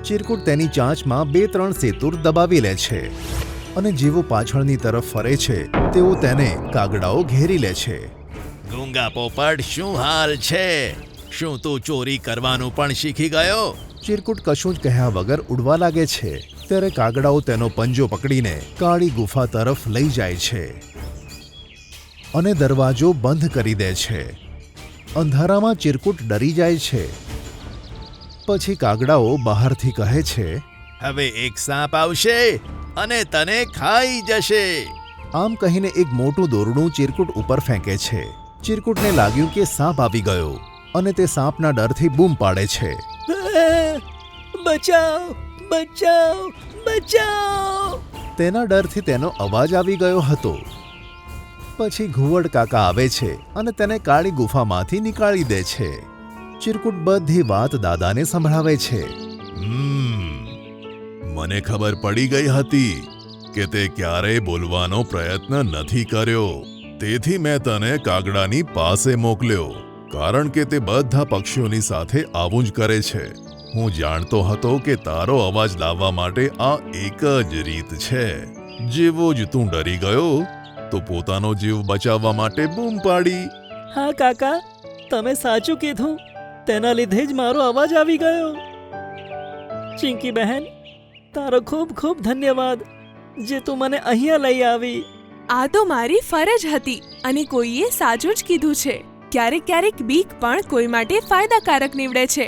ચિરકુટ તેની ચાંચમાં 2-3 સેતુર દબાવી લે છે અને જેવો પાછળની તરફ ફરે છે તેવો તેને કાગડાઓ ઘેરી લે છે. ગૂંગા પોપટ, શું હાલ છે? શું તું ચોરી કરવાનું પણ શીખી ગયો? ચિરકુટ કશું જ કહ્યા વગર ઉડવા લાગે છે. ત્યારે કાગડાઓ તેનો પંજો પકડીને કાળી ગુફા તરફ લઈ જાય છે અને દરવાજો બંધ કરી દે છે. અંધારામાં ચિરકુટ ડરી જાય છે. પછી કાગડાઓ બહારથી કહે છે, હવે એક સાપ આવશે અને તને ખાઈ જશે. આમ કહીને એક મોટું દોરડું ચિરકુટ ઉપર ફેંકે છે. ચિરકુટને લાગ્યું કે સાપ આવી ગયો અને તે સાપના ડરથી બૂમ પાડે છે. બચાવ, બચાવ, બચાવ! તેના ડરથી તેનો અવાજ આવી ગયો હતો. પછી ઘુવડ કાકા આવે છે અને તેને કાળી ગુફામાંથી નીકાળી દે છે. ચિરકુટ બધી વાત દાદાને સંભળાવે છે. મને ખબર પડી ગઈ હતી કે તે ક્યારેય બોલવાનો પ્રયત્ન નથી કર્યો. તેથી મેં તને કાગડાની પાસે મોકલ્યો, કારણ કે તે બધા પક્ષીઓની સાથે આવું જ કરે છે. હું જાણતો હતો કે તારો અવાજ લાવવા માટે આ એક જ રીત છે. જેવો જ તું ડરી ગયો તો પોતાનો જીવ બચાવવા માટે બૂમ પાડી. હા કાકા, તમે સાચું કીધું. તેના લીધે જ મારો અવાજ આવી ગયો. ચિંકી બહેન, તારો ખૂબ ખૂબ ધન્યવાદ જે તું મને અહીંયા લઈ આવી. આ તો મારી ફરજ હતી અને કોઈએ સાચું જ કીધું છે. ક્યારેક ક્યારેક બીક પણ કોઈ માટે ફાયદાકારક નીવડે છે.